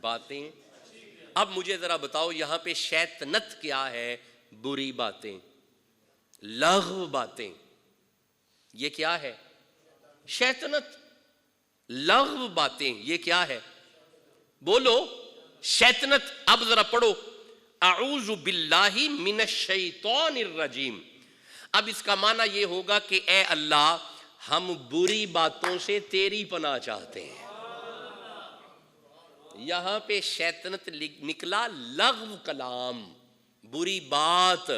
باتیں. اب مجھے ذرا بتاؤ یہاں پہ شیطنت کیا ہے؟ بری باتیں، لغو باتیں. یہ کیا ہے؟ شیطنت. لغو باتیں یہ کیا ہے؟ بولو شیطنت. اب ذرا پڑھو اعوذ باللہ من الشیطان الرجیم. اب اس کا معنی یہ ہوگا کہ اے اللہ ہم بری باتوں سے تیری پناہ چاہتے ہیں. یہاں پہ شیطنت نکلا لغو کلام، بری بات.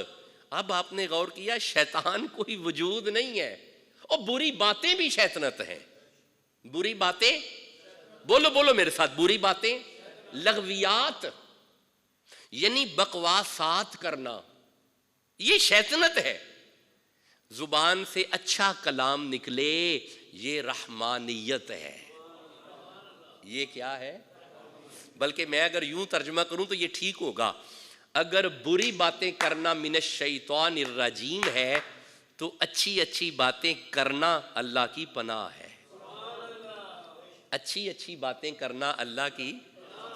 اب آپ نے غور کیا شیطان کوئی وجود نہیں ہے، اور بری باتیں بھی شیطنت ہیں. بری باتیں، بولو بولو میرے ساتھ، بری باتیں لغویات یعنی بکواسات کرنا، یہ شیطنت ہے. زبان سے اچھا کلام نکلے یہ رحمانیت ہے. یہ کیا ہے؟ بلکہ میں اگر یوں ترجمہ کروں تو یہ ٹھیک ہوگا. اگر بری باتیں کرنا من الشیطان الرجیم ہے تو اچھی اچھی باتیں کرنا اللہ کی پناہ ہے. اچھی اچھی باتیں کرنا اللہ کی.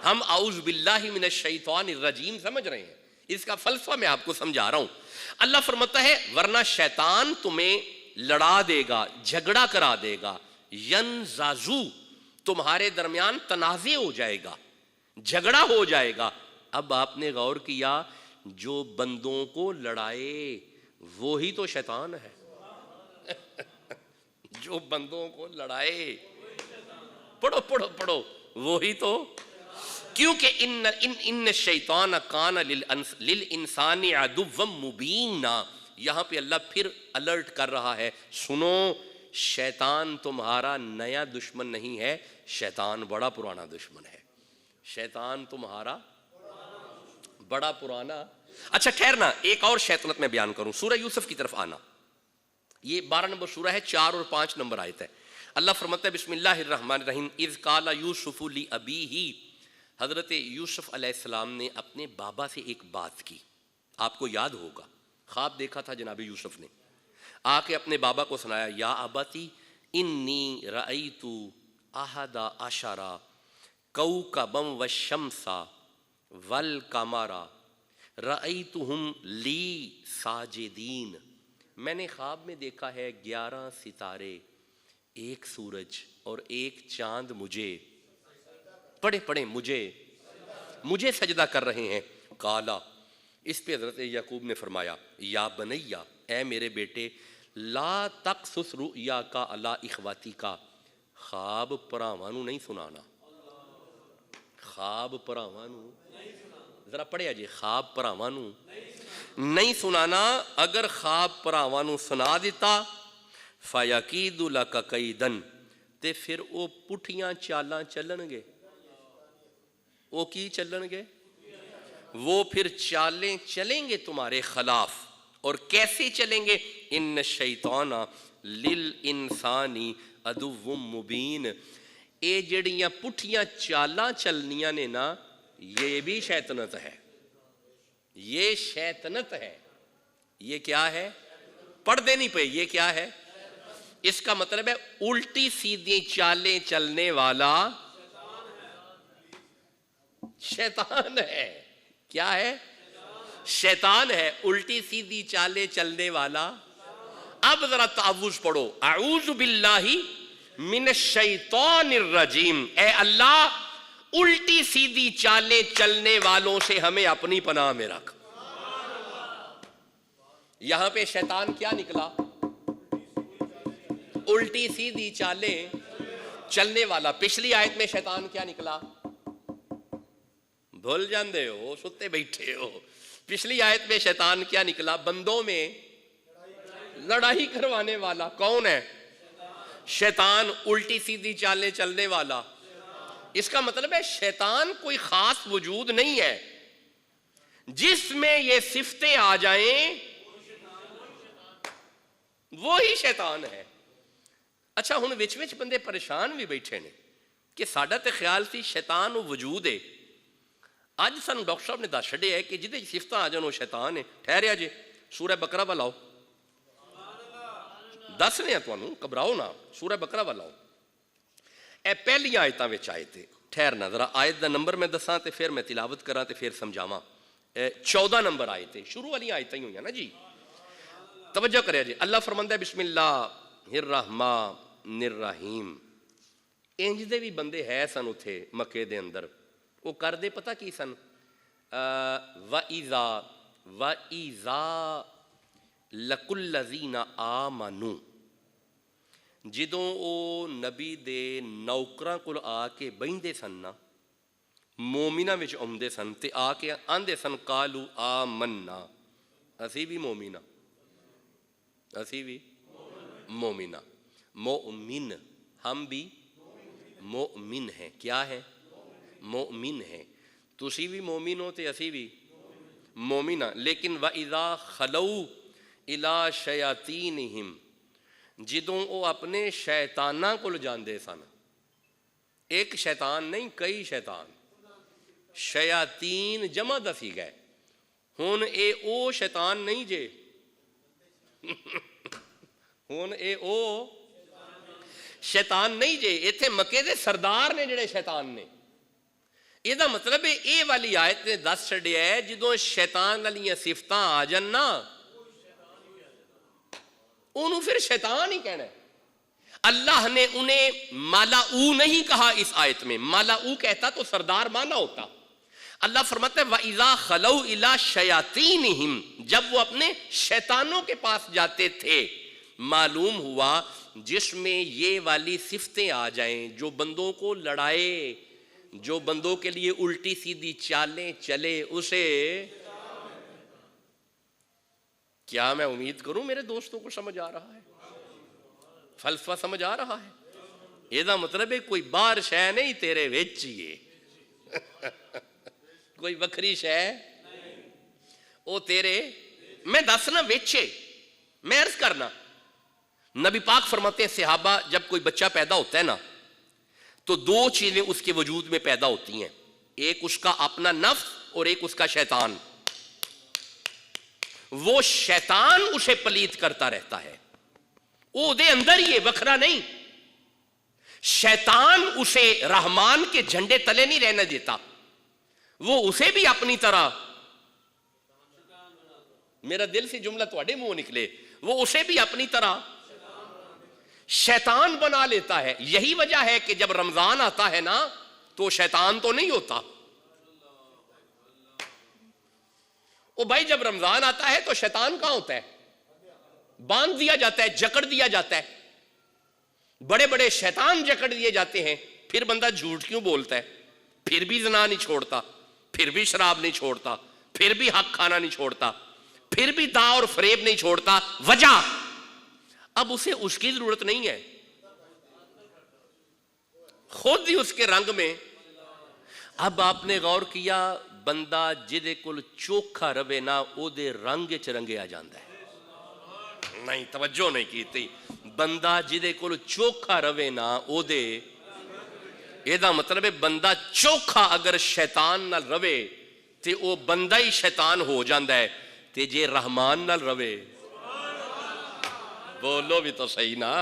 ہم اعوذ باللہ من الشیطان الرجیم سمجھ رہے ہیں، اس کا فلسفہ میں آپ کو سمجھا رہا ہوں. اللہ فرماتا ہے ورنہ شیطان تمہیں لڑا دے گا، جھگڑا کرا دے گا. ینزازو، تمہارے درمیان تنازع ہو جائے گا، جھگڑا ہو جائے گا. اب آپ نے غور کیا جو بندوں کو لڑائے وہی تو شیطان ہے. جو بندوں کو لڑائے، پڑھو پڑھو پڑھو، وہی تو. کیونکہ ان الشیطان کان للانسان عدوا مبینا. یہاں پہ اللہ پھر الرٹ کر رہا ہے، سنو شیطان تمہارا نیا دشمن نہیں ہے، شیطان بڑا پرانا دشمن ہے. شیطان تمہارا بڑا پرانا. اچھا ٹھہرنا، ایک اور شیطنت میں بیان کروں. سورہ یوسف کی طرف آنا. یہ 12 نمبر سورہ ہے، 4 اور 5 نمبر آیت ہے. اللہ فرماتا ہے بسم اللہ الرحمن الرحیم اذ قال یوسف لابیہ. حضرت یوسف علیہ السلام نے اپنے بابا سے ایک بات کی. آپ کو یاد ہوگا خواب دیکھا تھا جناب یوسف نے، آ کے اپنے بابا کو سنایا یا ابتی انی رأیت احد عشر کوکبا والشمس والقمر رأیتہم لی ساجدین. میں نے خواب میں دیکھا ہے 11 ستارے، ایک سورج اور ایک چاند مجھے پڑھے مجھے سجدہ کر رہے ہیں. کالا، اس پہ حضرت یعقوب نے فرمایا یا بنیا، اے میرے بیٹے، لا تقصص رؤیاک علی اخواتک. خواب پراواں نوں نہیں سنانا. خواب پراواں نوں، ذرا پڑھیا جی، خواب پراواں نوں نہیں سنانا. اگر خواب پراواں نوں سنا دیتا فیکید لک کیدن، تے پھر وہ پٹھیاں چالاں چلن گے. وہ کی چلن گے؟ وہ پھر چالیں چلیں گے تمہارے خلاف. اور کیسے چلیں گے؟ ان الشیطان للانسان عدو مبین. اے جڑیاں پٹھیاں چالاں چلنیاں نے نا، یہ بھی شیطنت ہے. یہ شیطنت ہے. یہ کیا ہے؟ پڑھ دینی پہ. یہ کیا ہے؟ اس کا مطلب ہے الٹی سیدھی چالیں چلنے والا شیطان ہے. کیا ہے؟ شیطان ہے. الٹی سیدھی چالیں چلنے والا. اب ذرا تعوذ پڑھو اعوذ باللہ من الشیطان الرجیم. اے اللہ الٹی سیدھی چالیں چلنے والوں سے ہمیں اپنی پناہ میں رکھ. یہاں پہ شیطان کیا نکلا؟ الٹی سیدھی چالیں چلنے والا. پچھلی آیت میں شیطان کیا نکلا؟ بھول جاندے ہو، ستے بیٹھے ہو. پچھلی آیت میں شیطان کیا نکلا؟ بندوں میں لڑائی کروانے والا. کون ہے؟ شیطان. الٹی سیدھی چالیں چلنے والا. اس کا مطلب ہے شیطان کوئی خاص وجود نہیں ہے. جس میں یہ صفتیں آ جائیں وہی شیطان ہے. اچھا ہن وچ وچ بندے پریشان بھی بیٹھے نے کہ ساڈا تے خیال سی شیطان وجود ہے. اج سانو ڈاکٹر صاحب نے دس چھڈیا ہے کہ جہدے صفتاں آ جان وہ شیطان ہے. ٹھہریا جی، سورہ بقرہ والا آؤ، دسنے تانوں، گھبراؤ نہ. سورہ بقرہ والا آؤ. اے پہلی آیتاں وچ آئے تھے. ٹھہرنا ذرا آیت دا نمبر میں دساں تے پھر میں تلاوت کراں تے پھر سمجھاواں. 14 نمبر آیت ہے, شروع والی آیتیں ہی ہوئی ہیں نا جی. توجہ کرے جی. اللہ فرماندا ہے بسم اللہ الرحمن الرحیم. انج دے بھی بندے ہے سن اتھے مکے دے اندر, وہ کر دے پتہ کی سن, وَإِذَا لَقُوا الَّذِينَ آمَنُوا, جدوں او نبی دے نوکراں کول آ کے بہندے سن نا, مومناں وچ آمدے سن تے آ کے آندے سن قالوا آمنا, اسی بھی مومناں, اسی بھی مومناں, مومن ہم بھی مومن ہیں. کیا ہے؟ مومن ہیں. تسی بھی مومن ہو تے اسی بھی مومن ہاں. لیکن وَإِذَا خَلَوْا إِلَىٰ شَيَاطِینِہِمْ, جدوں او اپنے شیطاناں کول جاندے سن, ایک شیطان نہیں کئی شیطان, شیاطین جمع دسی گئے. ہن اے او شیطان نہیں جے, ہن اے او شیطان نہیں جے, ایتھے مکے دے سردار نے جڑے شیطان نے. یہ دا مطلب ہے اے والی آیت نے دس چھڑیا ہے جدوں شیطان والیاں صفتاں آ جان نا, انہوں پھر شیطان ہی کہنا ہے. اللہ نے انہیں مالا او نہیں کہا اس آیت میں, مالا او کہتا تو سردار مانا ہوتا. اللہ فرماتا ہے وَإِذَا خَلَوْا إِلَىٰ شَيَاطِینِہِمْ, جب وہ اپنے شیطانوں کے پاس جاتے تھے, معلوم ہوا جس میں یہ والی صفتیں آ جائیں, جو بندوں کو لڑائے, جو بندوں کے لیے الٹی سیدھی چالیں چلے, اسے کیا میں امید کروں میرے دوستوں کو سمجھ آ رہا ہے, فلسفہ سمجھ آ رہا ہے. یہ دا مطلب ہے کوئی باہر شے نہیں تیرے وچ ہی کوئی وکھری شے او تیرے, میں دسنا وچے. میں عرض کرنا, نبی پاک فرماتے ہیں صحابہ جب کوئی بچہ پیدا ہوتا ہے نا تو دو چیزیں اس کے وجود میں پیدا ہوتی ہیں, ایک اس کا اپنا نفس اور ایک اس کا شیطان. وہ شیطان اسے پلیت کرتا رہتا ہے, وہ دے اندر ہی ہے, وکھرا نہیں. شیطان اسے رحمان کے جھنڈے تلے نہیں رہنے دیتا, وہ اسے بھی اپنی طرح, میرا دل سے جملہ تواڈے منہ نکلے, وہ اسے بھی اپنی طرح شیطان بنا لیتا ہے. یہی وجہ ہے کہ جب رمضان آتا ہے نا تو شیطان تو نہیں ہوتا. او بھائی جب رمضان آتا ہے تو شیطان کہاں ہوتا ہے؟ باندھ دیا جاتا ہے, جکڑ دیا جاتا ہے. بڑے بڑے شیطان جکڑ دیے جاتے ہیں. پھر بندہ جھوٹ کیوں بولتا ہے, پھر بھی زنا نہیں چھوڑتا, پھر بھی شراب نہیں چھوڑتا, پھر بھی حق کھانا نہیں چھوڑتا, پھر بھی داع اور فریب نہیں چھوڑتا. وجہ اب اسے اس کی ضرورت نہیں ہے, خود ہی اس کے رنگ میں. اب آپ نے غور کیا, بندہ جدے کول چوکھا روے نا او دے رنگ چ رنگیا جاندا ہے. نہیں توجہ نہیں کیتی. بندہ جدے کول چوکھا روے نا او دے, یہ دا مطلب ہے بندہ چوکھا اگر شیطان نال روے تے او بندہ ہی شیطان ہو جاندا ہے, تے جے رحمان نال روے, بولو بھی تو صحیح نا.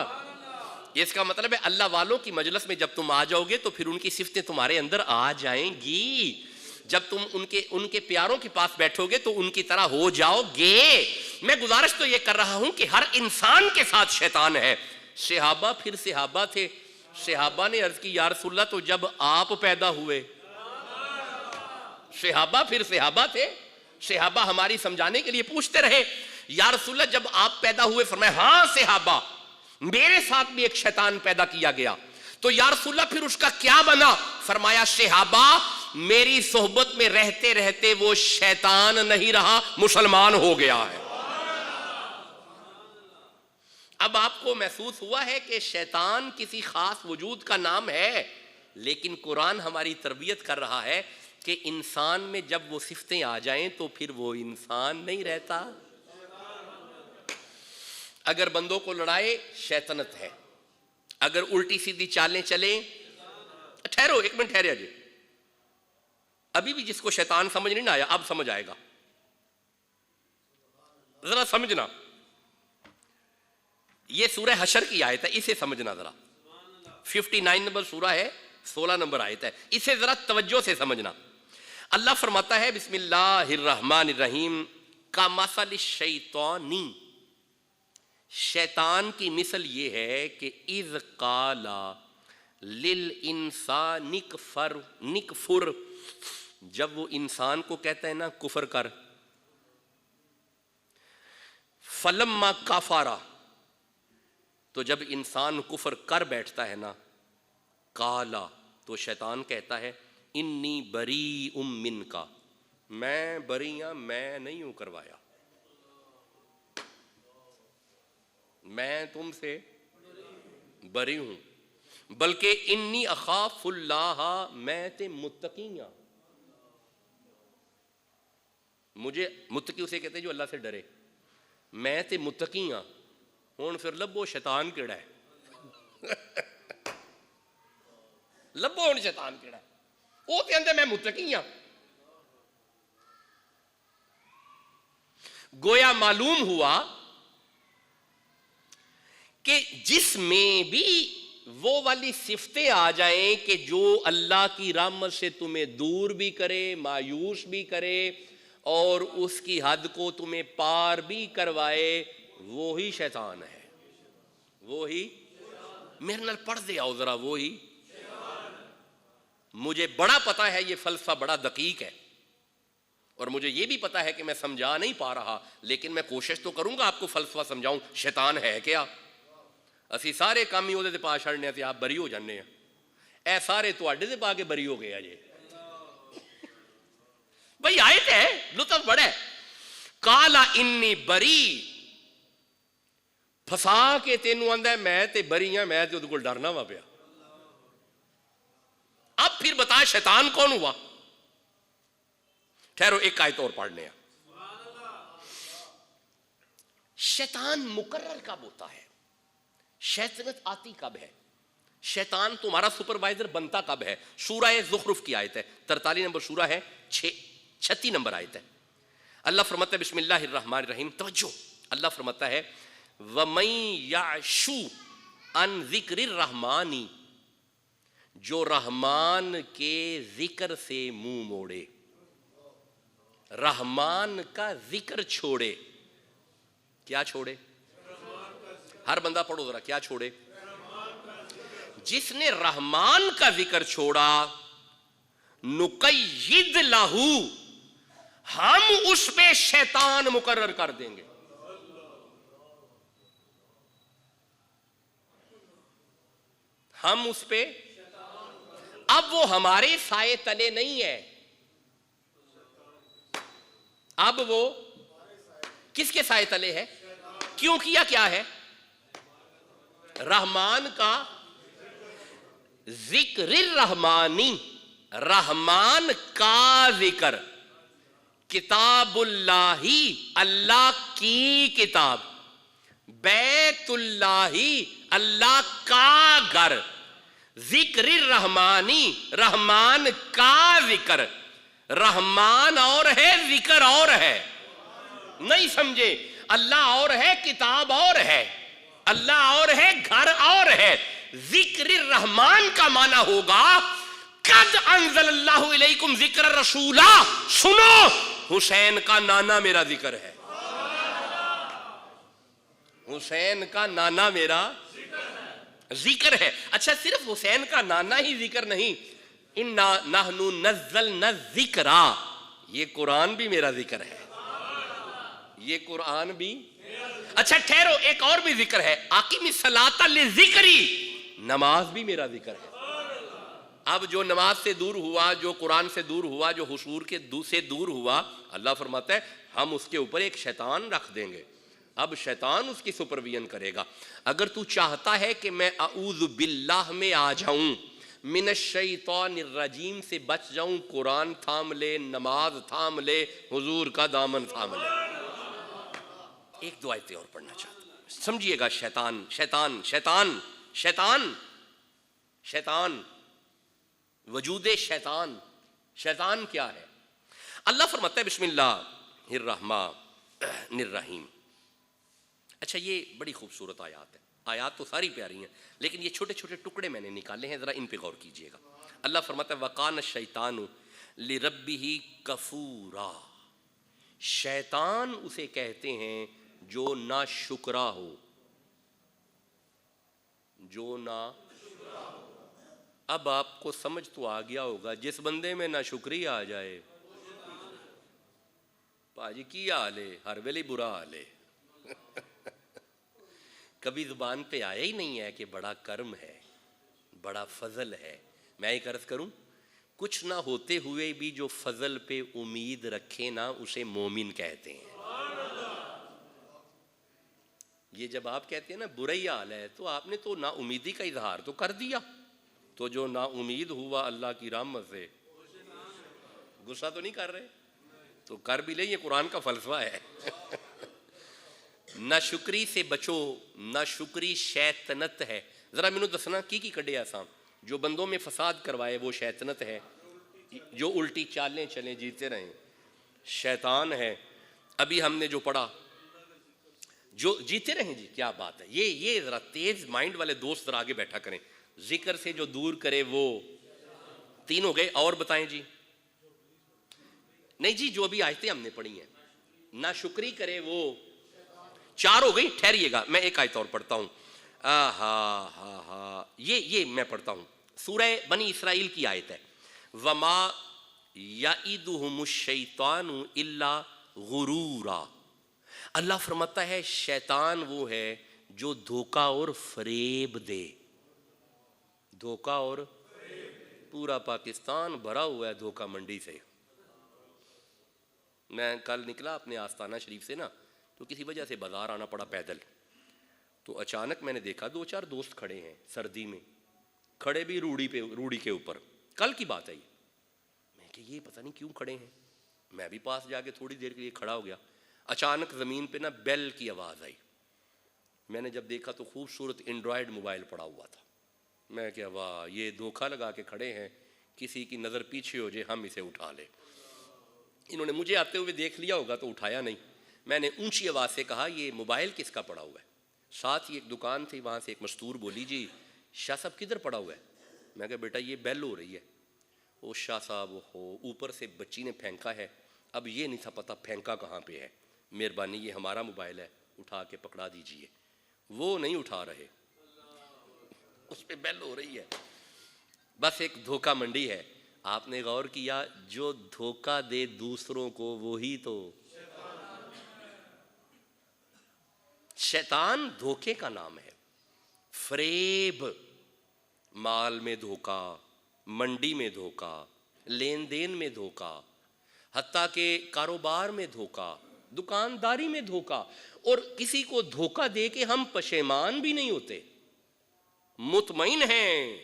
اس کا مطلب ہے اللہ والوں کی مجلس میں جب تم آ جاؤ گے تو پھر ان کی صفتیں تمہارے اندر آ جائیں گی. جب تم ان کے پیاروں کے پاس بیٹھو گے تو ان کی طرح ہو جاؤ گے. میں گزارش تو یہ کر رہا ہوں کہ ہر انسان کے ساتھ شیطان ہے. صحابہ پھر صحابہ تھے. صحابہ نے عرض کی یا رسول اللہ تو جب آپ پیدا ہوئے. صحابہ پھر صحابہ تھے. صحابہ ہماری سمجھانے کے لیے پوچھتے رہے یا رسول اللہ جب آپ پیدا ہوئے, فرمایا ہاں صحابہ میرے ساتھ بھی ایک شیطان پیدا کیا گیا. تو یا رسول اللہ پھر اس کا کیا بنا؟ فرمایا صحابہ میری صحبت میں رہتے رہتے وہ شیطان نہیں رہا, مسلمان ہو گیا ہے. اب آپ کو محسوس ہوا ہے کہ شیطان کسی خاص وجود کا نام ہے, لیکن قرآن ہماری تربیت کر رہا ہے کہ انسان میں جب وہ صفتیں آ جائیں تو پھر وہ انسان نہیں رہتا. اگر بندوں کو لڑائے شیطنت ہے, اگر الٹی سیدھی چالیں چلیں. ٹھہرو ایک منٹ ٹھہرے جی, ابھی بھی جس کو شیطان سمجھ نہیں آیا اب سمجھ آئے گا, ذرا سمجھنا. یہ سورہ حشر کی آیت ہے, اسے سمجھنا ذرا. 59 نمبر سورہ ہے, 16 نمبر آیت ہے، اسے ذرا توجہ سے سمجھنا۔ اللہ فرماتا ہے بسم اللہ الرحمن الرحیم، کمثل الشیطانی، شیطان کی مثل یہ ہے کہ اذ قال للانسان نکفر، جب وہ انسان کو کہتا ہے نا کفر کر، فلما کفر، تو جب انسان کفر کر بیٹھتا ہے نا، قالا، تو شیطان کہتا ہے انی بریء منک، میں بری ہوں، میں نہیں ہوں کروایا، میں تم سے بری ہوں، بلکہ انی اخاف اللہ، میں تے متقی ہوں، مجھے متقی اسے کہتے ہیں جو اللہ سے ڈرے، میں تے متقی ہوں۔ ہوں پھر لبو شیطان کیڑا ہے، لبو ہوں شیطان کیڑا ہے، وہ تے اندر میں متقی ہوں۔ گویا معلوم ہوا کہ جس میں بھی وہ والی صفتیں آ جائیں کہ جو اللہ کی رحمت سے تمہیں دور بھی کرے، مایوس بھی کرے، اور اس کی حد کو تمہیں پار بھی کروائے، وہی شیطان ہے، وہی، میرے نال پڑھ دے آؤ ذرا، وہی۔ مجھے بڑا پتا ہے یہ فلسفہ بڑا دقیق ہے، اور مجھے یہ بھی پتا ہے کہ میں سمجھا نہیں پا رہا، لیکن میں کوشش تو کروں گا آپ کو فلسفہ سمجھاؤں۔ شیطان ہے کیا؟ اسی سارے کام ہی وہ پا چھڑنے سے آپ بری ہو جانے ہیں، اے سارے تواڈے سے پا کے بری ہو گیا جی۔ بھئی آیت ہے، لطف بڑا ہے۔ قالا انی بری، پھسا کے تینوں آندا ہے میں تے بری ہاں، میں تے اودے کول ڈرنا وا پیا۔ اب پھر بتا شیطان کون ہوا؟ ٹھہرو ایک آیت اور پڑھنے ہیں۔ شیطان مقرر کب ہوتا ہے؟ شیطنت آتی کب ہے؟ شیطان تمہارا سپروائزر بنتا کب ہے؟ سورہ زخرف کی آیت ہے، 43 نمبر سورہ ہے، 36 نمبر آیت ہے۔ اللہ فرماتا ہے بسم اللہ الرحمن الرحیم، توجہ، اللہ فرماتا ہے وَمَن يَعْشُ عَن ذِكْرِ الرَّحْمَانِ، جو رحمان کے ذکر سے منہ موڑے، رحمان کا ذکر چھوڑے، کیا چھوڑے؟ ہر بندہ پڑھو ذرا، کیا چھوڑے؟ جس نے رحمان کا ذکر چھوڑا، نقید لہو، ہم اس پہ شیطان مقرر کر دیں گے۔ ہم اس پہ، اب وہ ہمارے سائے تلے نہیں ہے، اب وہ کس کے سائے تلے ہے؟ کیوں کیا کیا ہے؟ رحمان کا ذکر الرحمانی، رحمان کا ذکر، کتاب اللہ، اللہ کی کتاب، بیت اللہ، اللہ کا گھر، ذکر الرحمانی، رحمان کا ذکر، رحمان اور ہے، ذکر اور ہے، نہیں سمجھے؟ اللہ اور ہے، کتاب اور ہے، اللہ اور ہے، گھر اور ہے۔ ذکر الرحمن کا معنی ہوگا قد انزل اللہ علیکم ذکر الرسولہ، سنو حسین کا نانا میرا ذکر ہے، حسین کا نانا میرا ذکر ہے۔ اچھا صرف حسین کا نانا ہی ذکر نہیں، اِنَّا نَحْنُ نَزَّلْنَا الذِّکْرَ، یہ قرآن بھی میرا ذکر ہے، یہ قرآن بھی۔ اچھا ٹھہرو، ایک اور بھی ذکر ہے، اقیم الصلاۃ لذکری، نماز بھی میرا ذکر ہے۔ اب جو نماز سے دور ہوا، جو قرآن سے دور ہوا، جو حضور کے سے دور ہوا، اللہ فرماتا ہے ہم اس کے اوپر ایک شیطان رکھ دیں گے، اب شیطان اس کی سپرویژن کرے گا۔ اگر تو چاہتا ہے کہ میں اعوذ باللہ میں آ جاؤں، من الشیطان الرجیم سے بچ جاؤں، قرآن تھام لے، نماز تھام لے، حضور کا دامن تھام لے۔ ایک دو آیتیں اور پڑھنا چاہتا ہوں، سمجھیے گا۔ شیطان شیطان شیطان شیطان شیطان، وجود شیطان، شیطان کیا ہے؟ اللہ فرماتا ہے بسم اللہ الرحمن الرحیم۔ اچھا یہ بڑی خوبصورت آیات ہے، آیات تو ساری پیاری ہیں لیکن یہ چھوٹے چھوٹے ٹکڑے میں نے نکالے ہیں، ذرا ان پہ غور کیجئے گا۔ اللہ فرماتا ہے وَقَانَ الشَّيْطَانُ لِرَبِّهِ کَفُورًا، شیطان اسے کہتے ہیں جو نا شکرا ہو، جو نا۔ اب آپ کو سمجھ تو آ گیا ہوگا، جس بندے میں نا شکری آ جائے، پاجی کی حال ہے، ہر ویلے برا حال ہے۔ کبھی زبان پہ آیا ہی نہیں ہے کہ بڑا کرم ہے، بڑا فضل ہے۔ میں ایک عرض کروں، کچھ نہ ہوتے ہوئے بھی جو فضل پہ امید رکھے نا اسے مومن کہتے ہیں۔ یہ جب آپ کہتے ہیں نا برا ہی حال ہے تو آپ نے تو نا امیدی کا اظہار تو کر دیا، تو جو نا امید ہوا اللہ کی رحمت سے، غصہ تو نہیں کر رہے؟ تو کر بھی لیں، یہ قرآن کا فلسفہ ہے۔ نہ شکری سے بچو، نہ شکری شیطنت ہے۔ ذرا مینوں دسنا کی کڈے آسان، جو بندوں میں فساد کروائے وہ شیطنت ہے، جو الٹی چالیں چلیں جیتے رہیں شیطان ہے۔ ابھی ہم نے جو پڑھا جو جیتے رہیں، جی کیا بات ہے، یہ ذرا تیز مائنڈ والے دوست ذرا آگے بیٹھا کریں۔ ذکر سے جو دور کرے وہ تین ہو گئے، اور بتائیں جی؟ نہیں جی، جو ابھی آیتیں ہم نے پڑھی ہیں، نہ شکری کرے وہ چار ہو گئی۔ ٹھہریے گا، میں ایک آیت اور پڑھتا ہوں۔ یہ میں پڑھتا ہوں، سورہ بنی اسرائیل کی آیت ہے، وَمَا يَعِدُهُمُ الشَّيْطَانُ إِلَّا غُرُورًا۔ اللہ فرماتا ہے شیطان وہ ہے جو دھوکہ اور فریب دے۔ دھوکہ اور پورا پاکستان بھرا ہوا ہے دھوکہ منڈی سے۔ میں کل نکلا اپنے آستانہ شریف سے نا، تو کسی وجہ سے بازار آنا پڑا پیدل، تو اچانک میں نے دیکھا دو چار دوست کھڑے ہیں سردی میں، کھڑے بھی روڑی کے اوپر، کل کی بات ہے یہ۔ میں کہ یہ پتہ نہیں کیوں کھڑے ہیں، میں بھی پاس جا کے تھوڑی دیر کے لیے کھڑا ہو گیا۔ اچانک زمین پہ نا بیل کی آواز آئی، میں نے جب دیکھا تو خوبصورت اینڈرائڈ موبائل پڑا ہوا تھا۔ میں کہ واہ، یہ دھوکہ لگا کے کھڑے ہیں، کسی کی نظر پیچھے ہو جائے ہم اسے اٹھا لیں۔ انہوں نے مجھے آتے ہوئے دیکھ لیا ہوگا تو اٹھایا نہیں۔ میں نے اونچی آواز سے کہا یہ موبائل کس کا پڑا ہوا ہے؟ ساتھ ہی ایک دکان تھی، وہاں سے ایک مستور بولی جی شاہ صاحب کدھر پڑا ہوا ہے؟ میں کہا بیٹا یہ بیل ہو رہی ہے۔ وہ شاہ صاحب ہو اوپر سے بچی نے پھینکا ہے، اب یہ نہیں تھا پتہ پھینکا کہاں پہ ہے، مہربانی یہ ہمارا موبائل ہے اٹھا کے پکڑا دیجئے۔ وہ نہیں اٹھا رہے، اس پہ بیل ہو رہی ہے۔ بس ایک دھوکہ منڈی ہے۔ آپ نے غور کیا جو دھوکہ دے دوسروں کو وہی تو شیطان دھوکے کا نام ہے۔ فریب، مال میں دھوکہ، منڈی میں دھوکہ، لین دین میں دھوکہ، حتیٰ کہ کاروبار میں دھوکہ، دکانداری میں دھوکہ، اور کسی کو دھوکہ دے کے ہم پشیمان بھی نہیں ہوتے، مطمئن ہیں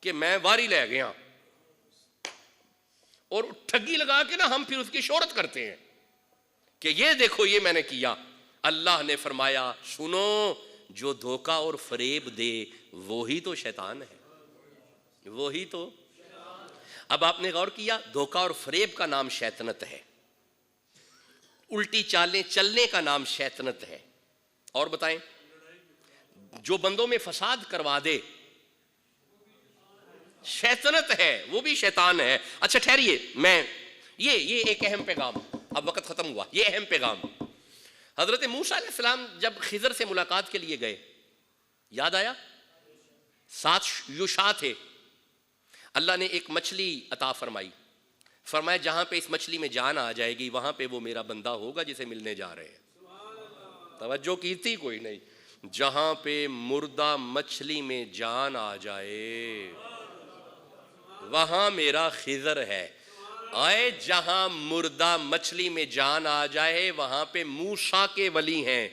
کہ میں واری لے گیا، اور ٹھگی لگا کے نا ہم پھر اس کی شہرت کرتے ہیں کہ یہ دیکھو یہ میں نے کیا۔ اللہ نے فرمایا سنو، جو دھوکہ اور فریب دے وہی تو شیطان ہے، وہی تو۔ اب آپ نے غور کیا دھوکہ اور فریب کا نام شیطنت ہے، الٹی چالیں چلنے کا نام شیطنت ہے۔ اور بتائیں، جو بندوں میں فساد کروا دے شیطنت ہے، وہ بھی شیطان ہے۔ اچھا ٹھہریے، میں یہ ایک اہم پیغام، اب وقت ختم ہوا، یہ اہم پیغام۔ حضرت موسیٰ علیہ السلام جب خضر سے ملاقات کے لیے گئے، یاد آیا 7 یوشا تھے، اللہ نے ایک مچھلی عطا فرمائی، فرمایا جہاں پہ اس مچھلی میں جان آ جائے گی وہاں پہ وہ میرا بندہ ہوگا جسے ملنے جا رہے ہیں۔ توجہ کی تھی کوئی نہیں؟ جہاں پہ مردہ مچھلی میں جان آ جائے وہاں میرا خضر ہے۔ آئے جہاں مردہ مچھلی میں جان آ جائے وہاں پہ موسیٰ کے ولی ہیں،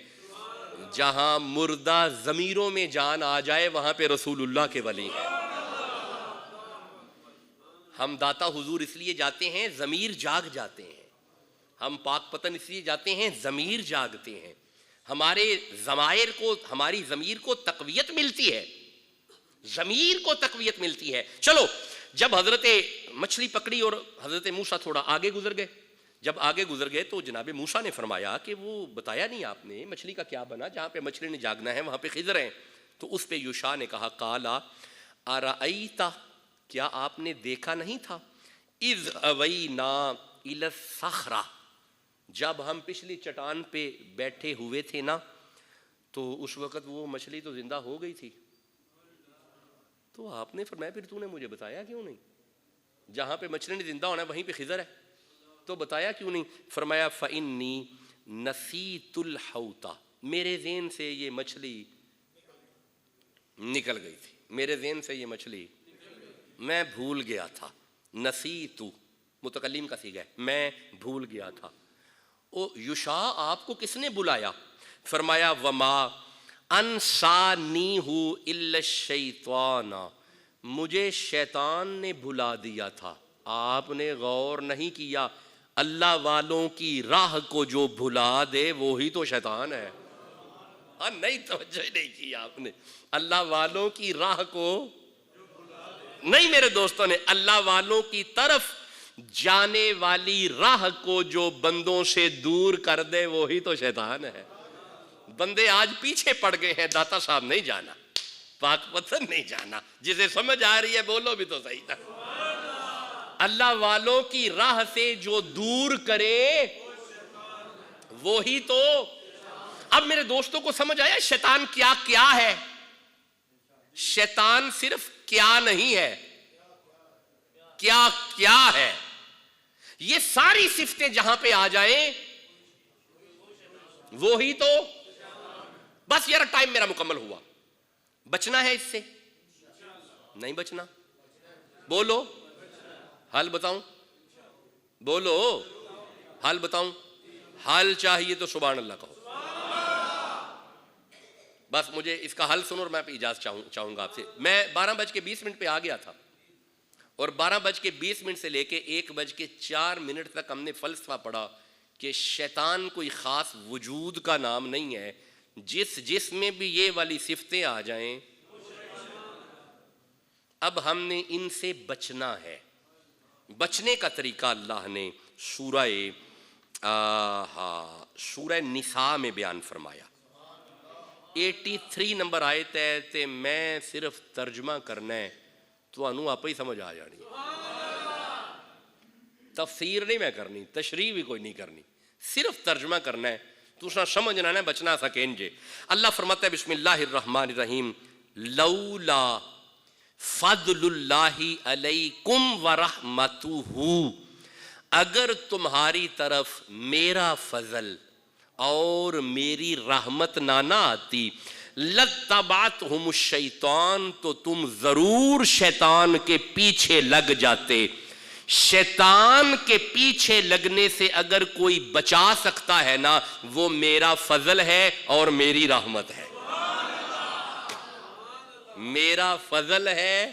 جہاں مردہ ضمیروں میں جان آ جائے وہاں پہ رسول اللہ کے ولی ہیں۔ ہم داتا حضور اس لیے جاتے ہیں ضمیر جاگ جاتے ہیں، ہم پاک پتن اس لیے جاتے ہیں ضمیر جاگتے ہیں، ہمارے ضمائر کو، ہماری ضمیر کو تقویت ملتی ہے، ضمیر کو تقویت ملتی ہے۔ چلو جب حضرت مچھلی پکڑی اور حضرت موسیٰ تھوڑا آگے گزر گئے، جب آگے گزر گئے تو جناب موسیٰ نے فرمایا کہ وہ بتایا نہیں آپ نے مچھلی کا کیا بنا، جہاں پہ مچھلی نے جاگنا ہے وہاں پہ خضر ہیں. تو اس پہ یوشع نے کہا قالا ارأیت، کیا آپ نے دیکھا نہیں تھا، اذ اوینا الی الصخرہ، جب ہم پچھلی چٹان پہ بیٹھے ہوئے تھے نا تو اس وقت وہ مچھلی تو زندہ ہو گئی تھی. تو آپ نے فرمایا پھر تو نے مجھے بتایا کیوں نہیں، جہاں پہ مچھلی نے زندہ ہونا ہے وہیں پہ خضر ہے تو بتایا کیوں نہیں. فرمایا فَإِنِّي نَسِيتُ الْحَوْتَ، میرے ذہن سے یہ مچھلی نکل گئی تھی، میرے ذہن سے یہ مچھلی میں بھول گیا تھا. نسیتو متکلم کا صیغہ ہے، میں بھول گیا تھا. او یوشع آپ کو کس نے بلایا؟ فرمایا وما انسانیہ الا الشیطان، مجھے شیطان نے بھلا دیا تھا. آپ نے غور نہیں کیا، اللہ والوں کی راہ کو جو بھلا دے وہی تو شیطان ہے. نہیں توجہ نہیں کی آپ نے، اللہ والوں کی راہ کو نہیں میرے دوستوں نے، اللہ والوں کی طرف جانے والی راہ کو جو بندوں سے دور کر دے وہی تو شیطان ہے. بندے آج پیچھے پڑ گئے ہیں، داتا صاحب نہیں جانا، پاک پتھر نہیں جانا، جسے سمجھ آ رہی ہے بولو بھی تو صحیح تھا. اللہ والوں کی راہ سے جو دور کرے وہی تو. اب میرے دوستوں کو سمجھ آیا شیطان کیا کیا ہے؟ شیطان صرف کیا نہیں ہے، کیا کیا ہے. یہ ساری صفتیں جہاں پہ آ جائیں وہی تو. بس یار ٹائم میرا مکمل ہوا، بچنا ہے اس سے نہیں بچنا؟ بولو حل بتاؤں، بولو حل بتاؤں. حل چاہیے تو سبحان اللہ کہو. بس مجھے اس کا حل سنو اور میں اجازت چاہوں گا آپ سے. میں 12:20 پہ آ گیا تھا اور 12:20 سے لے کے 1:04 تک ہم نے فلسفہ پڑھا کہ شیطان کوئی خاص وجود کا نام نہیں ہے، جس میں بھی یہ والی صفتیں آ جائیں اب ہم نے ان سے بچنا ہے. بچنے کا طریقہ اللہ نے سورہ نساء میں بیان فرمایا. 83 نمبر آیت ہے تے میں صرف ترجمہ کرنا ہے تو انہوں آپ ہی سمجھ آ جانی. تفسیر نہیں میں کرنی، تشریح بھی کوئی نہیں کرنی، صرف ترجمہ کرنا ہے تو اس نے سمجھنا ہے بچنا سکیں جے. اللہ فرماتا ہے بسم اللہ الرحمن الرحیم لولا فضل اللہ علیکم ورحمتہ، اگر تمہاری طرف میرا فضل اور میری رحمت نہ آتی لَتَّبَعَتْهُمُ الشَّيْطَانُ، تو تم ضرور شیطان کے پیچھے لگ جاتے. شیطان کے پیچھے لگنے سے اگر کوئی بچا سکتا ہے نا وہ میرا فضل ہے اور میری رحمت ہے. میرا فضل ہے،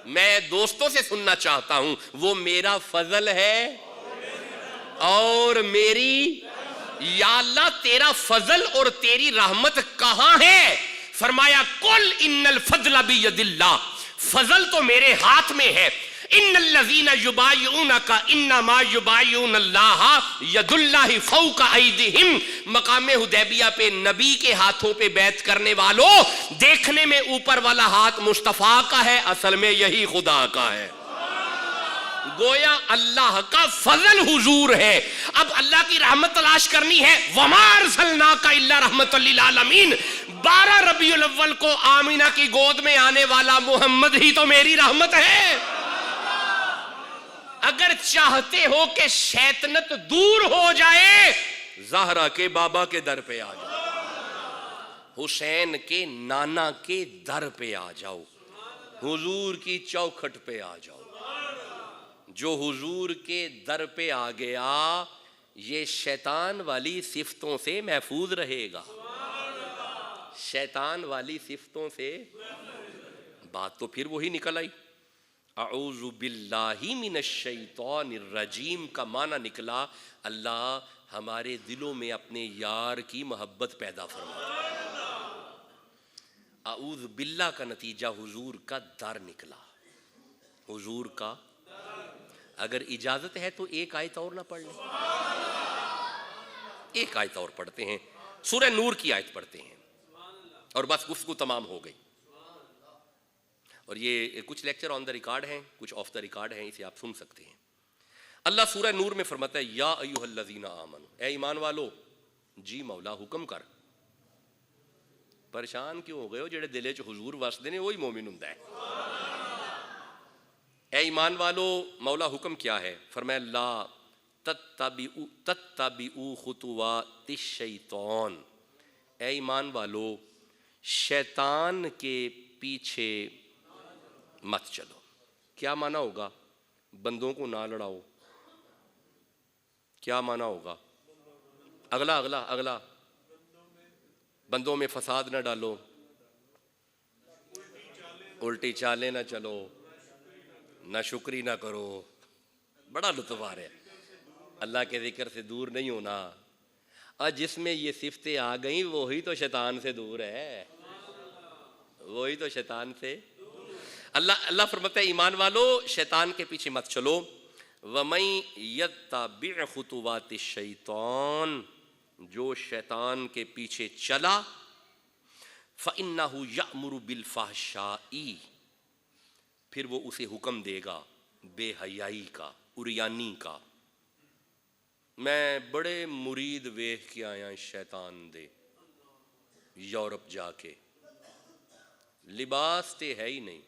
میں دوستوں سے سننا چاہتا ہوں، وہ میرا فضل ہے اور میری. یا اللہ تیرا فضل اور تیری رحمت کہاں ہے؟ فرمایا قل ان الفضل بید اللہ، فضل تو میرے ہاتھ میں ہے. ان الذین یبایعونک انما یبایعون اللہ ید اللہ فوق ایدیہم. مقام حدیبیہ پہ نبی کے ہاتھوں پہ بیعت کرنے والوں، دیکھنے میں اوپر والا ہاتھ مصطفیٰ کا ہے، اصل میں یہی خدا کا ہے. گویا اللہ کا فضل حضور ہے. اب اللہ کی رحمت تلاش کرنی ہے، وَمَا أَرْسَلْنَاكَ إِلَّا رَحْمَةً لِّلْعَالَمِينَ. 12 ربیع الاول کو آمینہ کی گود میں آنے والا محمد ہی تو میری رحمت ہے. اگر چاہتے ہو کہ شیطنت دور ہو جائے زہرا کے بابا کے در پہ آ جاؤ، حسین کے نانا کے در پہ آ جاؤ، حضور کی چوکھٹ پہ آ جاؤ. جو حضور کے در پہ آ گیا یہ شیطان والی صفتوں سے محفوظ رہے گا. شیطان والی صفتوں سے بات تو پھر وہی نکل آئی. اعوذ باللہ من الشیطان الرجیم کا معنی نکلا اللہ ہمارے دلوں میں اپنے یار کی محبت پیدا فرما. اعوذ باللہ کا نتیجہ حضور کا در نکلا. حضور کا اگر اجازت ہے تو ایک آیت اور نہ پڑھ لیں؟ ایک آیت اور پڑھتے ہیں، سورہ نور کی آیت پڑھتے ہیں اور بس گفتگو تمام ہو گئی. اور یہ کچھ لیکچر آن دا ریکارڈ ہیں، کچھ آف دا ریکارڈ ہیں، اسے آپ سن سکتے ہیں. اللہ سورہ نور میں فرماتا ہے یا ایھا الذین آمنوا، اے ایمان والو. جی مولا حکم کر. پریشان کیوں ہو گئے ہو؟ جڑے دلے چ حضور وسدے نے وہی مومن ہوندا ہے. اے ایمان والو، مولا حکم کیا ہے؟ فرمایا لا تتبعوا خطوات الشیطان. اے ایمان والو، شیطان کے پیچھے مت چلو. کیا معنی ہوگا؟ بندوں کو نہ لڑاؤ. کیا معنی ہوگا؟ اگلا بندوں میں فساد نہ ڈالو، الٹی چالیں نہ چلو، نہ شکری نہ کرو. بڑا لطف آ رہا ہے. اللہ کے ذکر سے دور نہیں ہونا. اور جس میں یہ صفتیں آ گئیں وہی تو شیطان سے دور ہے، وہی تو شیطان سے. اللہ فرماتا ہے ایمان والو شیطان کے پیچھے مت چلو. وَمَن يَتَّبِعْ خُطُوَاتِ الشَّيْطَانِ، جو شیطان کے پیچھے چلا، فَإِنَّهُ يَأْمُرُ بِالْفَحْشَاءِ، پھر وہ اسے حکم دے گا بے حیائی کا، عریانی کا. میں بڑے مرید ویکھ کے آیا شیطان دے یورپ جا کے، لباس تے ہے ہی نہیں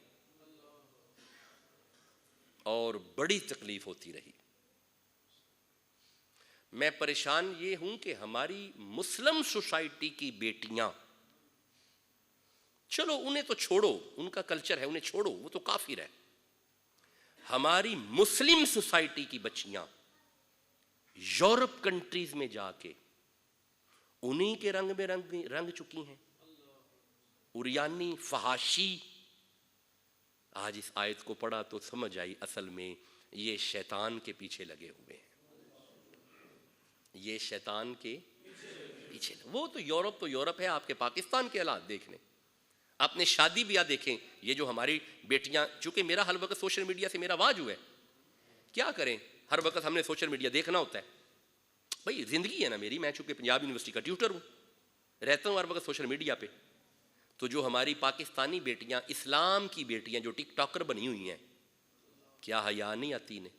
اور بڑی تکلیف ہوتی رہی. میں پریشان یہ ہوں کہ ہماری مسلم سوسائٹی کی بیٹیاں، چلو انہیں تو چھوڑو، ان کا کلچر ہے انہیں چھوڑو، وہ تو کافر ہے. ہماری مسلم سوسائٹی کی بچیاں یورپ کنٹریز میں جا کے انہی کے رنگ میں رنگ چکی ہیں، عریانی، فحاشی. آج اس آیت کو پڑھا تو سمجھ آئی اصل میں یہ شیطان کے پیچھے لگے ہوئے ہیں. یہ شیطان کے پیچھے. وہ تو یورپ ہے، آپ کے پاکستان کے حالات دیکھ لیں، اپنے شادی بیاہ دیکھیں. یہ جو ہماری بیٹیاں، چونکہ میرا ہر وقت سوشل میڈیا سے میرا واجو ہے، کیا کریں، ہر وقت ہم نے سوشل میڈیا دیکھنا ہوتا ہے. بھئی زندگی ہے نا میری، میں چونکہ پنجاب یونیورسٹی کا ٹیوٹر ہوں، رہتا ہوں ہر وقت سوشل میڈیا پہ. تو جو ہماری پاکستانی بیٹیاں، اسلام کی بیٹیاں جو ٹک ٹاکر بنی ہوئی ہیں، کیا حیا نہیں آتی انہیں؟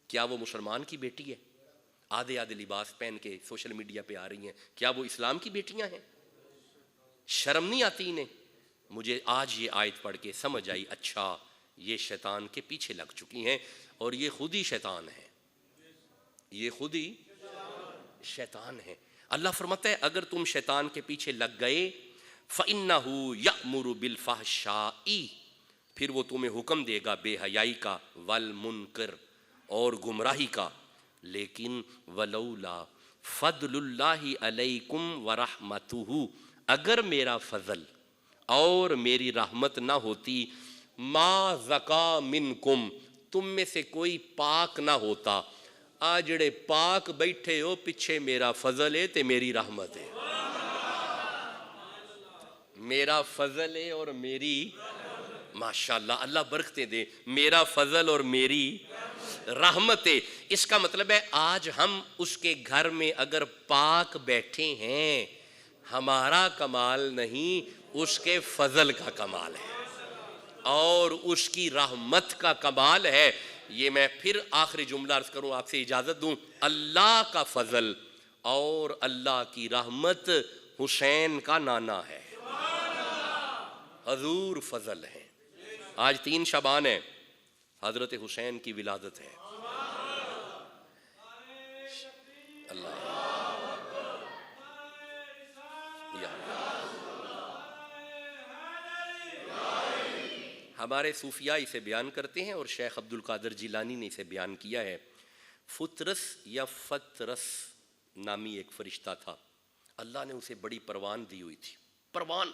کیا وہ مسلمان کی بیٹی ہے؟ آدھے لباس پہن کے سوشل میڈیا پہ آ رہی ہیں، کیا وہ اسلام کی بیٹیاں ہیں؟ شرم نہیں آتی انہیں؟ مجھے آج یہ آیت پڑھ کے سمجھ آئی، اچھا یہ شیطان کے پیچھے لگ چکی ہیں، اور یہ خود ہی شیطان ہے، یہ خود ہی شیطان ہے. اللہ فرماتا ہے اگر تم شیطان کے پیچھے لگ گئے، فَإِنَّهُ يَأْمُرُ بِالْفَحْشَاءِ، پھر وہ تمہیں حکم دے گا بے حیائی کا، وَالْمُنکر، اور گمراہی کا. لیکن وَلَوْلَا فَضْلُ اللَّهِ عَلَيْكُمْ وَرَحْمَتُهُ، اگر میرا فضل اور میری رحمت نہ ہوتی، ما زکا منکم، تم میں سے کوئی پاک نہ ہوتا. آ جڑے پاک بیٹھے ہو پیچھے میرا فضل ہے تے میری رحمت ہے. میرا فضل ہے اور میری، ماشاءاللہ اللہ برکتیں دے، میرا فضل اور میری رحمت ہے. اس کا مطلب ہے آج ہم اس کے گھر میں اگر پاک بیٹھے ہیں، ہمارا کمال نہیں، اس کے فضل کا کمال ہے اور اس کی رحمت کا کمال ہے. یہ میں پھر آخری جملہ عرض کروں، آپ سے اجازت دوں. اللہ کا فضل اور اللہ کی رحمت حسین کا نانا ہے، حضور فضل ہے. آج 3 شعبان ہے، حضرت حسین کی ولادت ہے. اللہ ہمارے صوفیاء اسے بیان کرتے ہیں اور شیخ عبد القادر جیلانی نے اسے بیان کیا ہے. فطرس یا فطرس نامی ایک فرشتہ تھا، اللہ نے اسے بڑی پروان دی ہوئی تھی. پروان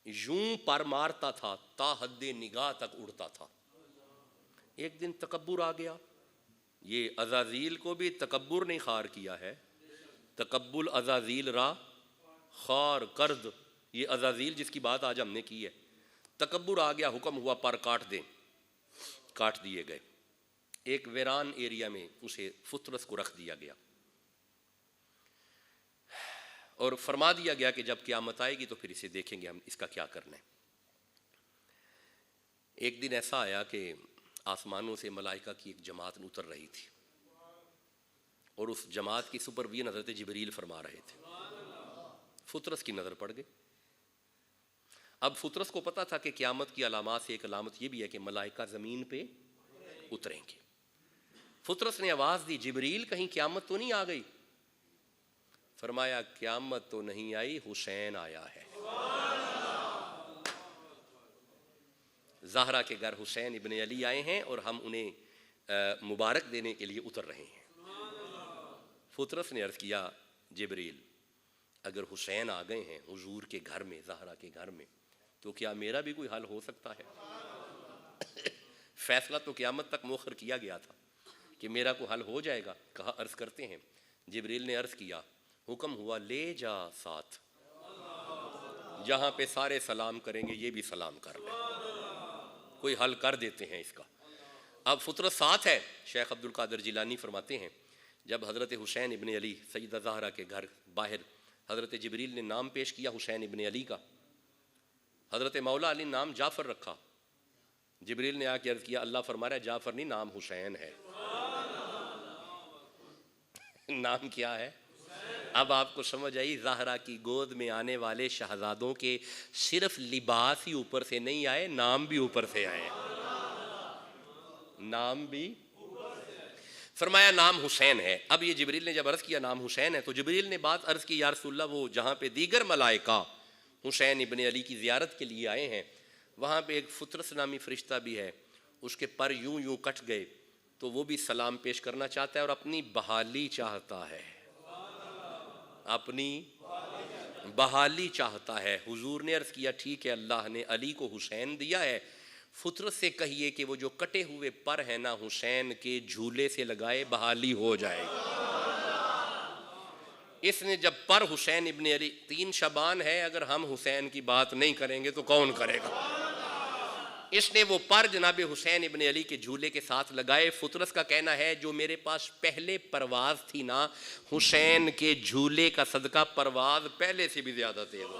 یوں پر مارتا تھا تا حد نگاہ تک اڑتا تھا. ایک دن تکبر آ گیا. یہ عزازیل کو بھی تکبر نے خار کیا ہے. تکبر عزازیل را خار کرد، یہ عزازیل جس کی بات آج ہم نے کی ہے. تکبر آ گیا، حکم ہوا پر کاٹ دیں، کاٹ دیے گئے. ایک ویران ایریا میں اسے فطرس کو رکھ دیا گیا اور فرما دیا گیا کہ جب قیامت آئے گی تو پھر اسے دیکھیں گے ہم اس کا کیا کرنا ہے۔ ایک دن ایسا آیا کہ آسمانوں سے ملائکہ کی ایک جماعت اتر رہی تھی اور اس جماعت کی سپرویژن حضرت جبریل فرما رہے تھے۔ فطرس کی نظر پڑ گئی۔ اب فطرس کو پتا تھا کہ قیامت کی علامات سے ایک علامت یہ بھی ہے کہ ملائکہ زمین پہ اتریں گے۔ فطرس نے آواز دی، جبریل کہیں قیامت تو نہیں آ گئی؟ فرمایا قیامت تو نہیں آئی، حسین آیا ہے۔ زہرا کے گھر حسین ابن علی آئے ہیں اور ہم انہیں مبارک دینے کے لیے اتر رہے ہیں۔ فطرس نے عرض کیا جبریل اگر حسین آ گئے ہیں حضور کے گھر میں، زہرا کے گھر میں، تو کیا میرا بھی کوئی حل ہو سکتا ہے؟ فیصلہ تو قیامت تک مؤخر کیا گیا تھا کہ میرا کوئی حل ہو جائے گا۔ کہا عرض کرتے ہیں، جبریل نے عرض کیا، حکم ہوا لے جا ساتھ، جہاں پہ سارے سلام کریں گے یہ بھی سلام کر لیں، کوئی حل کر دیتے ہیں اس کا۔ اب فطرت ساتھ ہے۔ شیخ عبد القادر جیلانی فرماتے ہیں جب حضرت حسین ابن علی سیدہ زہرا کے گھر باہر حضرت جبریل نے نام پیش کیا حسین ابن علی کا، حضرت مولا علی نام جعفر رکھا، جبریل نے آ کے عرض کیا اللہ فرما رہا ہے جعفر نہیں، نام حسین ہے۔ نام کیا ہے؟ اب آپ کو سمجھ آئی، زہرا کی گود میں آنے والے شہزادوں کے صرف لباس ہی اوپر سے نہیں آئے، نام بھی اوپر سے آئے، نام بھی۔ فرمایا نام حسین ہے۔ اب یہ جبریل نے جب عرض کیا نام حسین ہے تو جبریل نے بات عرض کی، یا رسول اللہ وہ جہاں پہ دیگر ملائکہ حسین ابن علی کی زیارت کے لیے آئے ہیں وہاں پہ ایک فطرس نامی فرشتہ بھی ہے، اس کے پر یوں یوں کٹ گئے تو وہ بھی سلام پیش کرنا چاہتا ہے اور اپنی بحالی چاہتا ہے، اپنی بحالی چاہتا ہے۔ حضور نے عرض کیا ٹھیک ہے، اللہ نے علی کو حسین دیا ہے، فطرت سے کہیے کہ وہ جو کٹے ہوئے پر ہیں نا حسین کے جھولے سے لگائے، بحالی ہو جائے گی۔ اس نے جب پر حسین ابن علی 3 شعبان ہے، اگر ہم حسین کی بات نہیں کریں گے تو کون کرے گا؟ اس نے وہ پر جناب حسین ابن علی کے جھولے کے ساتھ لگائے۔ فطرس کا کہنا ہے جو میرے پاس پہلے پرواز تھی نا، حسین کے جھولے کا صدقہ پرواز پہلے سے بھی زیادہ تیز ہو۔